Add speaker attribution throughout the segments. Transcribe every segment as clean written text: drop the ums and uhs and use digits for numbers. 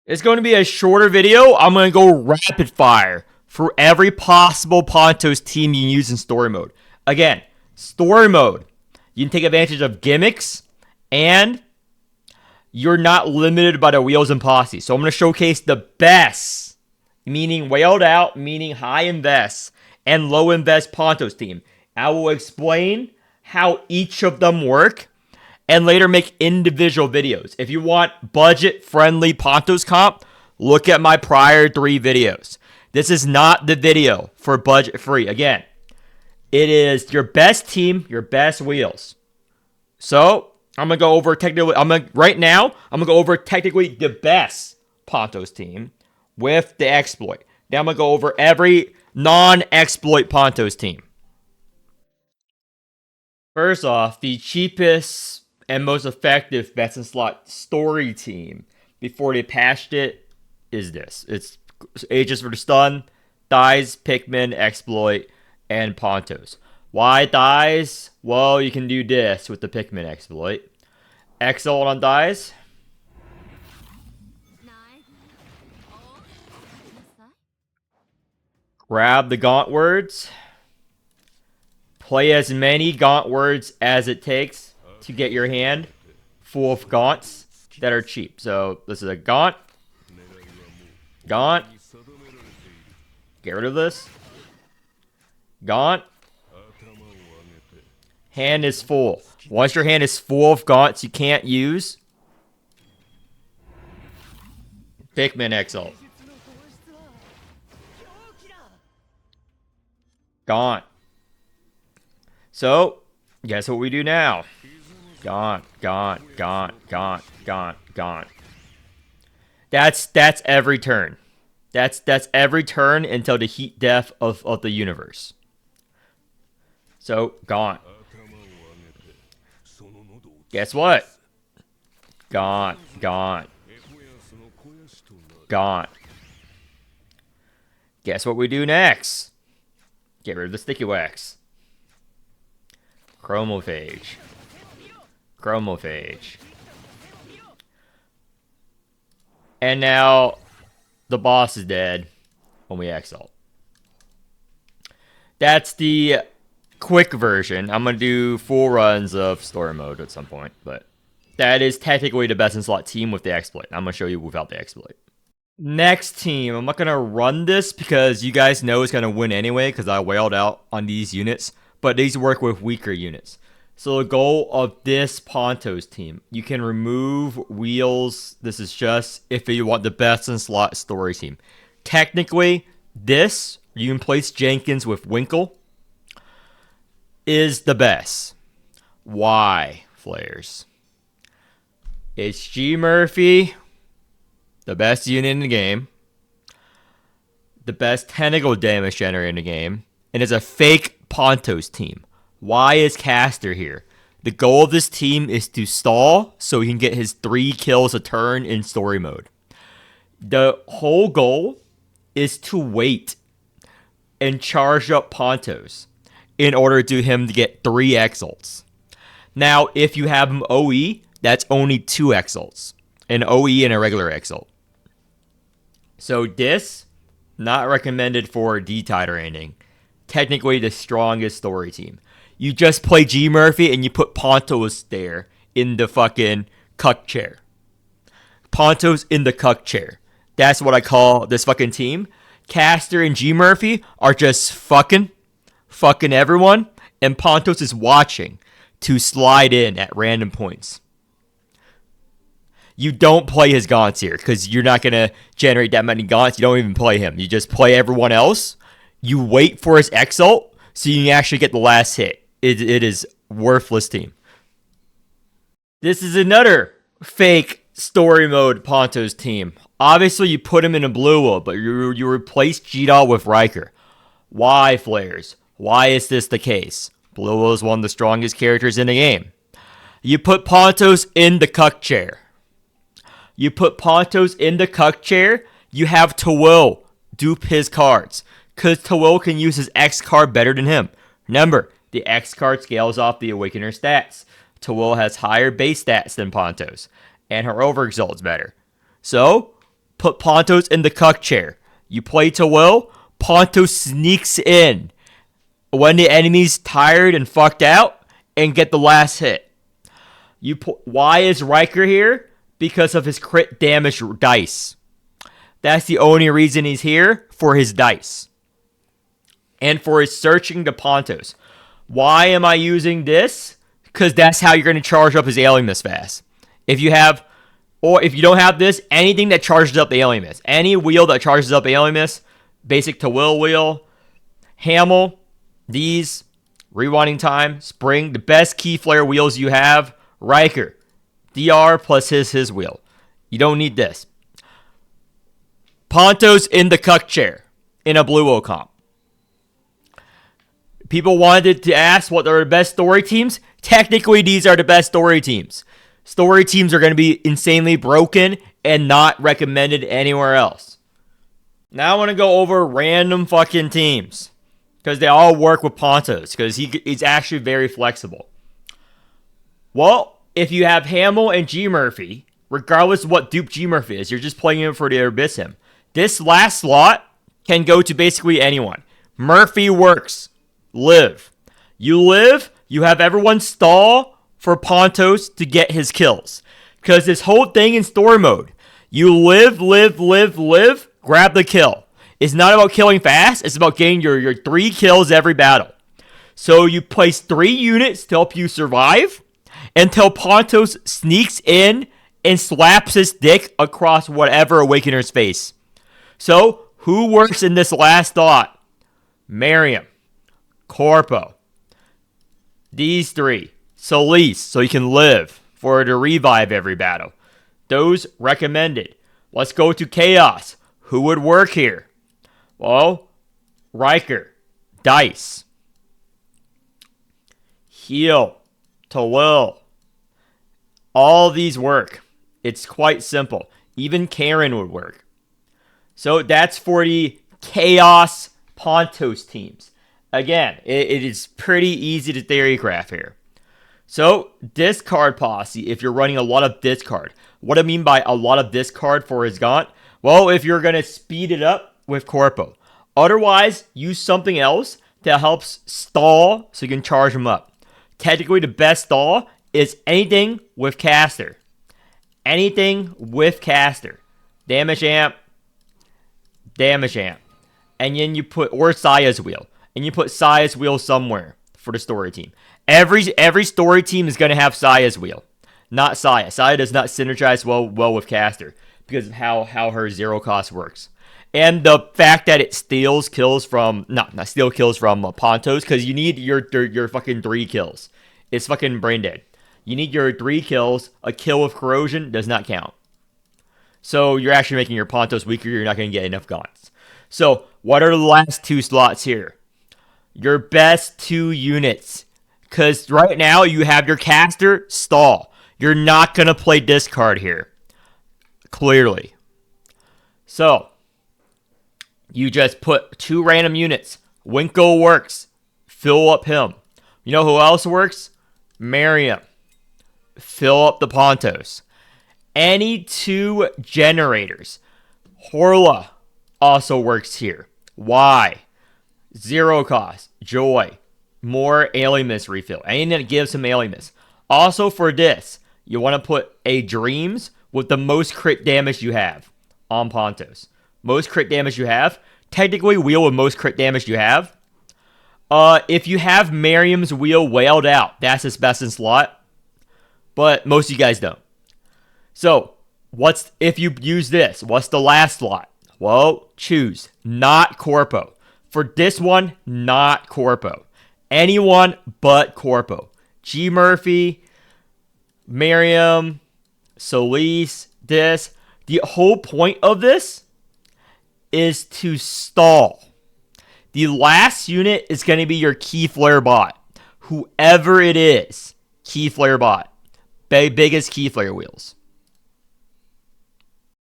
Speaker 1: It's going to be a shorter video. I'm going to go rapid fire for every possible Pontos team you can use in story mode. Again, story mode. You can take advantage of gimmicks, and you're not limited by the wheels and posse. So I'm going to showcase the best, meaning whaled out, meaning high invest, and low invest Pontos team. I will explain how each of them work and later make individual videos. If you want budget-friendly Pontos comp, look at my prior 3 videos. This is not the video for budget-free. Again, it is your best team, your best wheels. So, I'm going to go over technically, right now, I'm going to go over technically the best Pontos team with the exploit. Now I'm going to go over every non-exploit Pontos team. First off, the cheapest and most effective best in slot story team before they patched it is this. It's Aegis for the Stun, Dies, Pikmin, Exploit, and Pontos. Why Dies? Well, you can do this with the Pikmin exploit. Exalt on Dies. Grab the Gaunt words. Play as many Gaunt words as it takes to get your hand full of Gaunts that are cheap. So this is a Gaunt. Gaunt. Get rid of this. Gaunt. Hand is full. Once your hand is full of Gaunts you can't use, Pikmin Exalt. Gaunt. So, guess what we do now? Gaunt, Gaunt, Gaunt, Gaunt, Gaunt, Gaunt. That's every turn. That's every turn until the heat death of the universe. So, Gaunt. Guess what? Gaunt, Gaunt. Gaunt. Guess what we do next? Get rid of the sticky wax. Chromophage. Chromophage. And now the boss is dead when we exalt. That's the quick version. I'm going to do full runs of story mode at some point, but that is technically the best in slot team with the exploit. I'm going to show you without the exploit. Next team, I'm not going to run this because you guys know it's going to win anyway because I wailed out on these units, but these work with weaker units. So the goal of this Pontos team, you can remove wheels. This is just if you want the best in slot story team. Technically, this, you can place Jenkins with Winkle, is the best. Why, Flares? It's G Murphy, the best unit in the game, the best tentacle damage generator in the game, and it's a fake Pontos team. Why is Caster here? The goal of this team is to stall so he can get his 3 kills a turn in story mode. The whole goal is to wait and charge up Pontos in order to him to get 3 exalts. Now, if you have him OE, that's only 2 exalts. An OE and a regular exalt. So this, not recommended for D-Tide or anything. Technically the strongest story team. You just play G Murphy and you put Pontos there in the fucking cuck chair. Pontos in the cuck chair. That's what I call this fucking team. Caster and G Murphy are just fucking everyone, and Pontos is watching to slide in at random points. You don't play his Gaunts here because you're not going to generate that many Gaunts. You don't even play him. You just play everyone else. You wait for his Exalt so you can actually get the last hit. It is worthless team. This is another fake story mode Pontos team. Obviously, you put him in a blue wall, but you replace G-Doll with Riker. Why, Flares? Why is this the case? Blue Will is one of the strongest characters in the game. You put Pontos in the cuck chair. You put Pontos in the cuck chair, you have Tawil dupe his cards. Because Tawil can use his X card better than him. Remember, the X card scales off the Awakener stats. Tawil has higher base stats than Pontos. And her overexalt is better. So, put Pontos in the cuck chair. You play to will, Pontos sneaks in when the enemy's tired and fucked out and get the last hit. Why is Riker here? Because of his crit damage dice. That's the only reason he's here, for his dice. And for his searching to Pontos. Why am I using this? Because that's how you're going to charge up his alien this fast. If you don't have this, anything that charges up the alien miss. Any wheel that charges up alien miss, basic to will wheel, Hamel, these, rewinding time, spring, the best key flare wheels you have, Riker, DR plus his wheel. You don't need this. Pontos in the cuck chair in a blue wheel comp. People wanted to ask what are the best story teams. Technically, these are the best story teams. Story teams are going to be insanely broken and not recommended anywhere else. Now I want to go over random fucking teams. Because they all work with Pontos. Because he's actually very flexible. Well, if you have Hamel and G Murphy, regardless of what dupe G Murphy is, you're just playing him for the Abyss him. This last slot can go to basically anyone. Murphy works. Live. You live, you have everyone stall for Pontos to get his kills. Because this whole thing in story mode, you live, grab the kill. It's not about killing fast, it's about getting your 3 kills every battle. So you place 3 units to help you survive until Pontos sneaks in and slaps his dick across whatever Awakener's face. So, who works in this last thought? Miriam. Corpo. These 3. Solis, so you can live for to revive every battle. Those recommended. Let's go to Chaos. Who would work here? Well, Riker. Dice. Heal. To will. All these work. It's quite simple. Even Karen would work. So that's for the Chaos Pontos teams. Again, it is pretty easy to theory craft here. So, discard posse, if you're running a lot of discard. What I mean by a lot of discard for his Gaunt? Well, if you're going to speed it up with Corpo. Otherwise, use something else that helps stall so you can charge him up. Technically, the best stall is anything with caster. Anything with caster. Damage amp. And then you put, or Saya's wheel. And you put Saya's wheel somewhere for the story team. Every story team is going to have Saya's wheel. Not Saya. Saya does not synergize well with caster. Because of how her zero cost works. And the fact that it steals kills from, not steal kills from Pontos. Because you need your fucking 3 kills. It's fucking brain dead. You need your 3 kills. A kill with corrosion does not count. So you're actually making your Pontos weaker. You're not going to get enough gaunts. So what are the last 2 slots here? Your best 2 units. Because right now you have your caster stall. You're not going to play discard here. Clearly. So you just put 2 random units. Winkle works. Fill up him. You know who else works? Miriam. Fill up the Pontos. Any 2 generators. Horla also works here. Why? 0 cost. Joy. More Alimus refill. Anything that gives him Alimus. Also for this, you want to put a Dreams with the most crit damage you have on Pontos. Most crit damage you have. Technically, wheel with most crit damage you have. If you have Miriam's wheel wailed out, that's his best in slot. But most of you guys don't. So, if you use this, what's the last slot? Well, choose. Not Corpo. For this one, not Corpo. Anyone but Corpo. G Murphy, Miriam, Solis, this. The whole point of this is to stall. The last unit is going to be your key flare bot. Whoever it is, key flare bot. Biggest key flare wheels.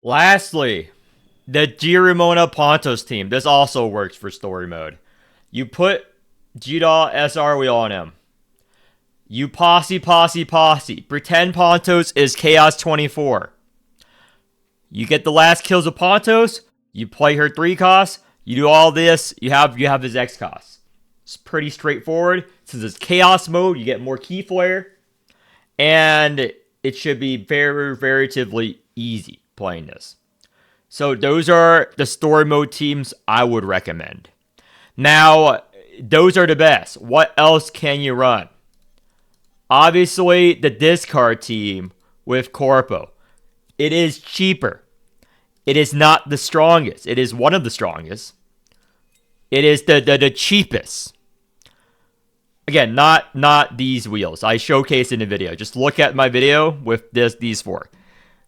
Speaker 1: Lastly, the Giramona Pontos team. This also works for story mode. You put G-Doll SR wheel on him. You posse. Pretend Pontos is Chaos 24. You get the last kills of Pontos, you play her 3 costs, you do all this, you have his X costs. It's pretty straightforward. Since it's chaos mode, you get more key flare, and it should be very, relatively easy playing this. So those are the story mode teams I would recommend. Now, those are the best. What else can you run? Obviously, the discard team with Corpo. It is cheaper. It is not the strongest. It is one of the strongest. It is the cheapest. Again, not these wheels. I showcased in the video. Just look at my video with these 4.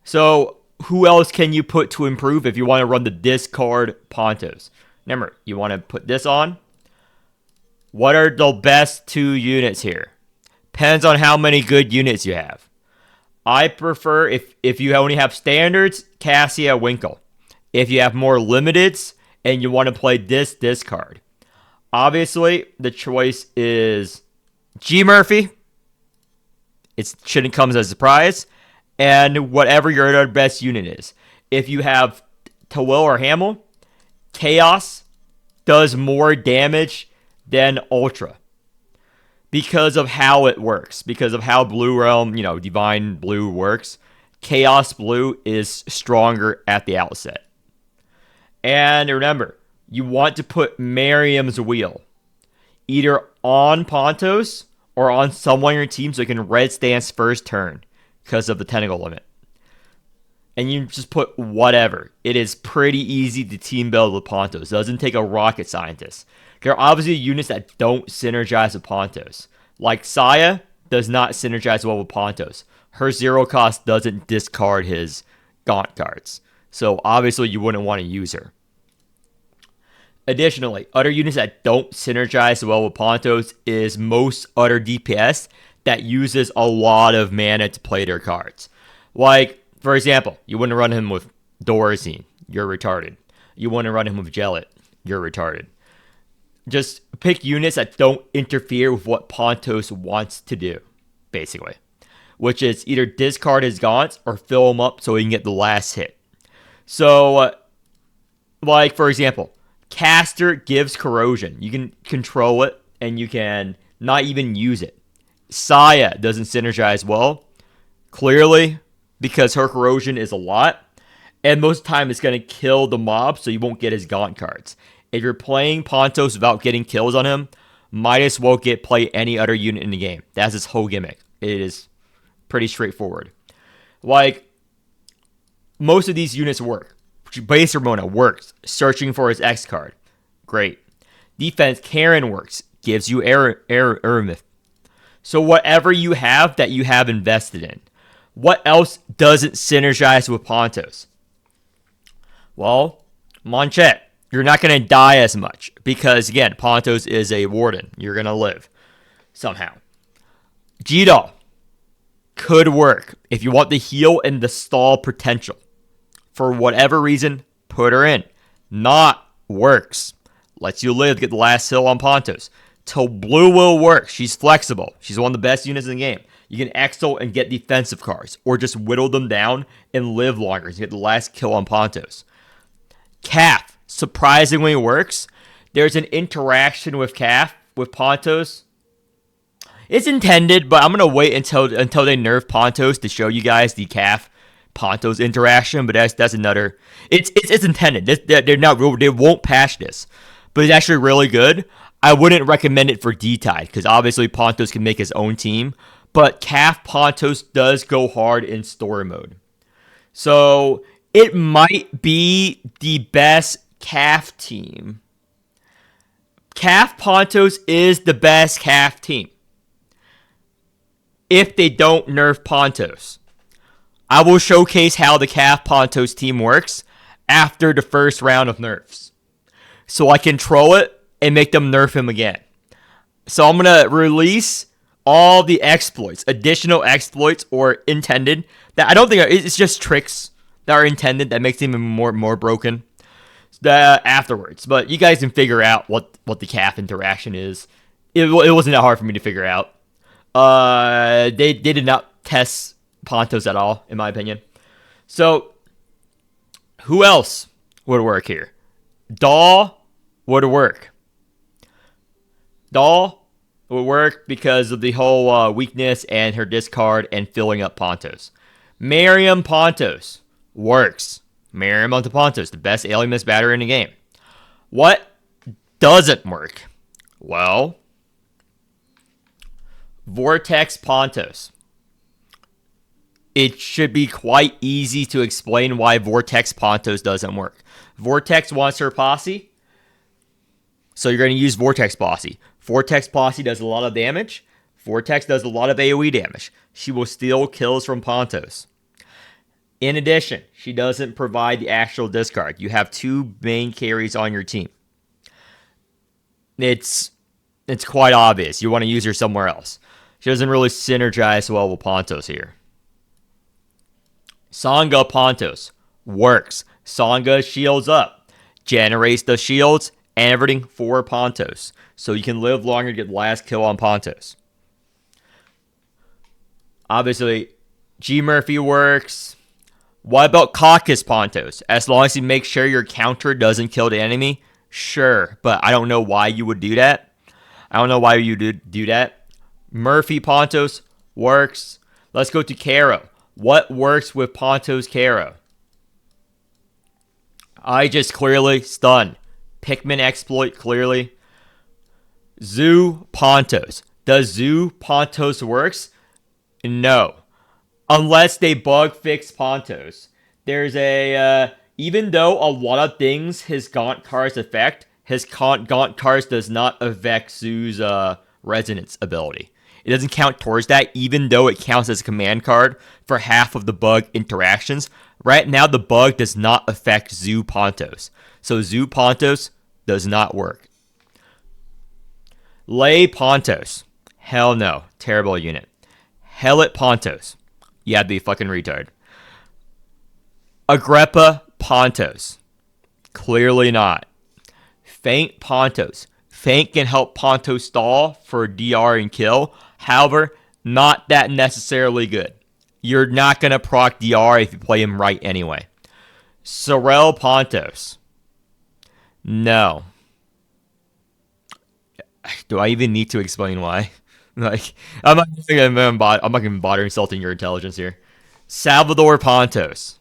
Speaker 1: So, who else can you put to improve if you want to run the discard Pontos? Remember, you want to put this on. What are the best 2 units here? Depends on how many good units you have. I prefer, if you only have standards, Cassia Winkle. If you have more limiteds and you want to play this discard. Obviously, the choice is G Murphy. It shouldn't come as a surprise. And whatever your best unit is. If you have Tawil or Hamel, Chaos does more damage than Ultra. Because of how it works. Because of how Blue Realm, Divine Blue works. Chaos Blue is stronger at the outset. And remember, you want to put Miriam's wheel either on Pontos or on someone on your team so it can red stance first turn because of the tentacle limit. And you just put whatever. It is pretty easy to team build with Pontos. It doesn't take a rocket scientist. There are obviously units that don't synergize with Pontos. Like Saya does not synergize well with Pontos. Her 0 cost doesn't discard his Gaunt cards. So obviously you wouldn't want to use her. Additionally, other units that don't synergize well with Pontos is most other DPS that uses a lot of mana to play their cards. Like, for example, you wouldn't run him with Dorazine. You're retarded. You wouldn't run him with Jellet. You're retarded. Just pick units that don't interfere with what Pontos wants to do, basically. Which is either discard his gaunts or fill him up so he can get the last hit. So, like, for example, Caster gives corrosion. You can control it, and you can not even use it. Saya doesn't synergize well, clearly, because her corrosion is a lot. And most of the time, it's going to kill the mob, so you won't get his Gaunt cards. If you're playing Pontos without getting kills on him, might as well play any other unit in the game. That's his whole gimmick. It is pretty straightforward. Like, most of these units work. Base Ramona works. Searching for his X card. Great. Defense, Karen works. Gives you Eremith. So whatever you have that you have invested in. What else doesn't synergize with Pontos? Well, Monchette. You're not going to die as much. Because, again, Pontos is a warden. You're going to live. Somehow. G-Doll. Could work. If you want the heal and the stall potential. For whatever reason, put her in. Not works. Lets you live to get the last hill on Pontos. Till Blue will work. She's flexible. She's one of the best units in the game. You can exalt and get defensive cards. Or just whittle them down and live longer to get the last kill on Pontos. Calf. Surprisingly works. There's an interaction with Calf, with Pontos. It's intended, but I'm going to wait until they nerf Pontos to show you guys the Calf Pontos interaction, but that's another. It's intended. They won't patch this, but it's actually really good. I wouldn't recommend it for D-Tide because obviously Pontos can make his own team, but Calf Pontos does go hard in story mode, so it might be the best Calf team. Calf Pontos is the best Calf team if they don't nerf Pontos. I will showcase how the Calf Pontos team works after the first round of nerfs. So I can troll it and make them nerf him again. So I'm going to release all the exploits, additional exploits or intended, that I don't think it's just tricks that are intended that makes him even more broken afterwards. But you guys can figure out what the Calf interaction is. It wasn't that hard for me to figure out. They did not test Pontos at all, in my opinion. So Who else would work here? Doll would work. Doll would work because of the whole weakness and her discard and filling up Pontos. Miriam Pontos works. Miriam onto Pontos, the best alien miss battery in the game. What doesn't work? Well, Vortex Pontos. It should be quite easy to explain why Vortex Pontos doesn't work. Vortex wants her posse, so you're going to use Vortex Posse. Vortex Posse does a lot of damage. Vortex does a lot of AoE damage. She will steal kills from Pontos. In addition, she doesn't provide the actual discard. You have two main carries on your team. It's quite obvious. You want to use her somewhere else. She doesn't really synergize well with Pontos here. Sangha Pontos works. Sangha shields up, generates the shields and everything for Pontos, so you can live longer and get the last kill on Pontos. Obviously, G Murphy works. What about Caucus Pontos? As long as you make sure your counter doesn't kill the enemy, sure, but I don't know why you would do that. I don't know why you do that. Murphy Pontos works. Let's go to Caro. What works with Pontos Caro? I just clearly stun. Pikmin exploit clearly. Zoo Pontos. Does Zoo Pontos works? No. Unless they bug fix Pontos. There's even though a lot of things his Gaunt cards affect, his Gaunt cards does not affect Zoo's resonance ability. It doesn't count towards that, even though it counts as a command card for half of the bug interactions. Right now, the bug does not affect Zoo Pontos. So Zoo Pontos does not work. Lay Pontos. Hell no. Terrible unit. Hellet Pontos. You have to be fucking retard. Agrippa Pontos. Clearly not. Feint Pontos. Feint can help Pontos stall for DR and kill. However, not that necessarily good. You're not going to proc DR if you play him right anyway. Sorel Pontos. No. Do I even need to explain why? Like, I'm not going to bother insulting your intelligence here. Salvador Pontos.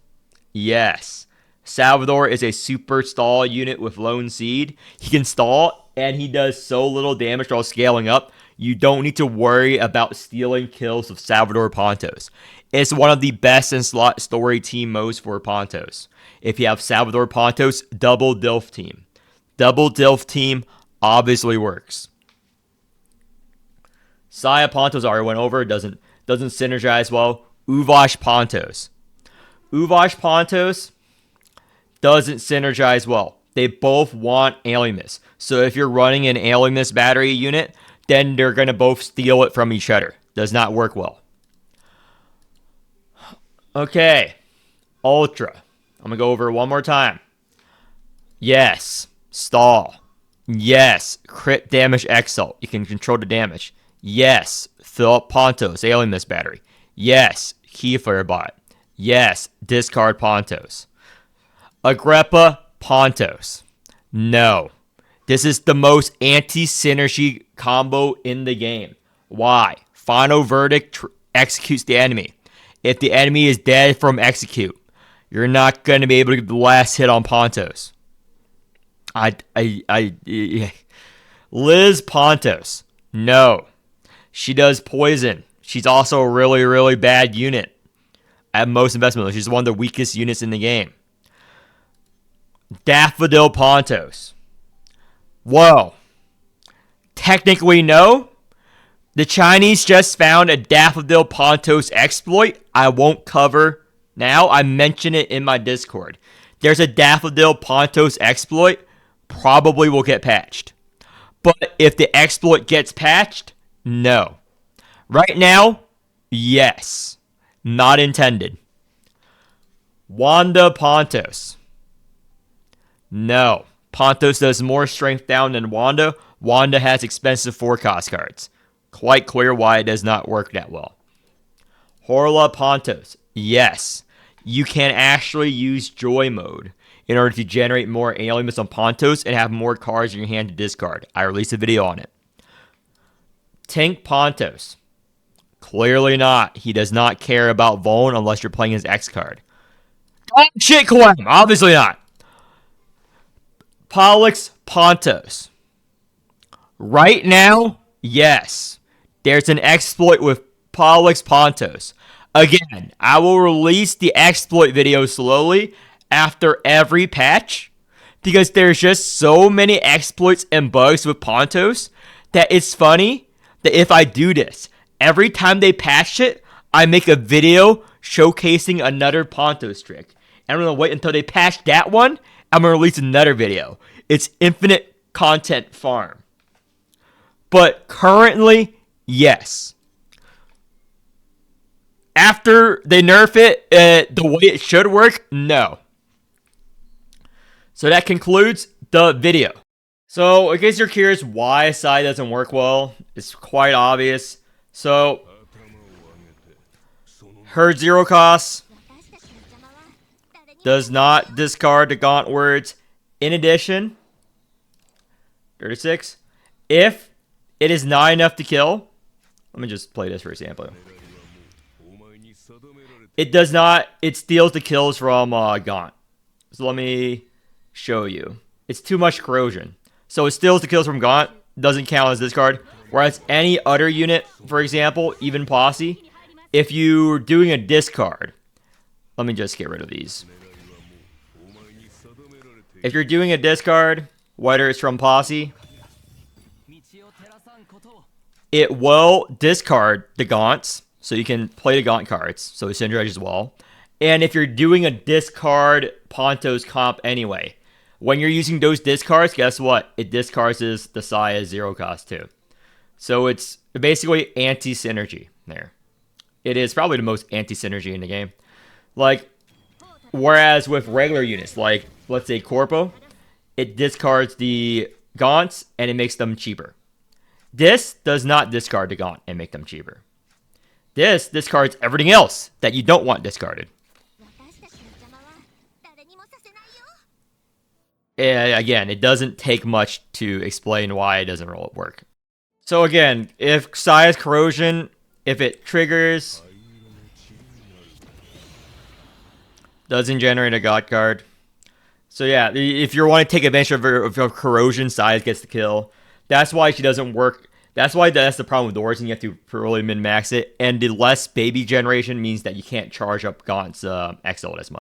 Speaker 1: Yes. Salvador is a super stall unit with Lone Seed. He can stall, and he does so little damage while scaling up. You don't need to worry about stealing kills with Salvador Pontos. It's one of the best in slot story team modes for Pontos. If you have Salvador Pontos, double Dilf team. Double Dilf team obviously works. Saya Pontos already went over. Doesn't synergize well. Uvash Pontos. Uvash Pontos doesn't synergize well. They both want Alimus. So if you're running an Alimus battery unit, then they're going to both steal it from each other. Does not work well. Okay. Ultra. I'm going to go over it one more time. Yes. Stall. Yes. Crit damage Exalt. You can control the damage. Yes. Fill up Pontos. Alimus battery. Yes. Keyfire bot. Yes. Discard Pontos. Agrippa Pontos. No. This is the most anti-synergy combo in the game. Why? Final Verdict executes the enemy. If the enemy is dead from execute, you're not going to be able to get the last hit on Pontos. Liz Pontos. No. She does poison. She's also a really, really bad unit at most investment. She's one of the weakest units in the game. Daffodil Pontos. Whoa. Technically, no. The Chinese just found a Daffodil Pontos exploit I won't cover now. I mentioned it in my Discord. There's a Daffodil Pontos exploit. Probably will get patched. But if the exploit gets patched, no. Right now, yes. Not intended. Wanda Pontos. No. Pontos does more strength down than Wanda. Wanda has expensive 4-cost cards. Quite clear why it does not work that well. Horla Pontos. Yes. you can actually use Joy Mode in order to generate more ailments on Pontos and have more cards in your hand to discard. I released a video on it. Tank Pontos. Clearly not. He does not care about Vuln unless you're playing his X card. Oh, shit, Quam. Obviously not. Pollux Pontos. Right now, yes. There's an exploit with Pollux Pontos. Again, I will release the exploit video slowly after every patch because there's just so many exploits and bugs with Pontos that it's funny that if I do this, every time they patch it, I make a video showcasing another Pontos trick. And I'm going to wait until they patch that one. I'm going to release another video. It's infinite content farm. But currently, yes. After they nerf it the way it should work, no. So that concludes the video. So in case you're curious why Sai doesn't work well, it's quite obvious. So her zero cost does not discard the Gaunt words. In addition, 36. If it is not enough to kill, let me just play this for example. It does not. It steals the kills from Gaunt. So let me show you. It's too much corrosion. So it steals the kills from Gaunt. Doesn't count as discard. Whereas any other unit, for example, even Posse, if you're doing a discard, let me just get rid of these. If you're doing a discard, whether it's from Posse, it will discard the Gaunts, so you can play the Gaunt cards, so it's Syndra as well. And if you're doing a discard Pontos comp anyway, when you're using those discards, guess what? It discards the Saya zero cost too. So it's basically anti-synergy there. It is probably the most anti-synergy in the game. Like, whereas with regular units, like, let's say Corpo, it discards the Gaunts and it makes them cheaper. This does not discard the Gaunt and make them cheaper. This discards everything else that you don't want discarded. And again, it doesn't take much to explain why it doesn't work. So again, if Saya's Corrosion, if it triggers, doesn't generate a God card. So yeah, if you want to take advantage of Corrosion, Saya gets the kill. That's why she doesn't work. That's why that's the problem with Doors, and you have to really min-max it. And the less baby generation means that you can't charge up Gaunt's Exalt as much.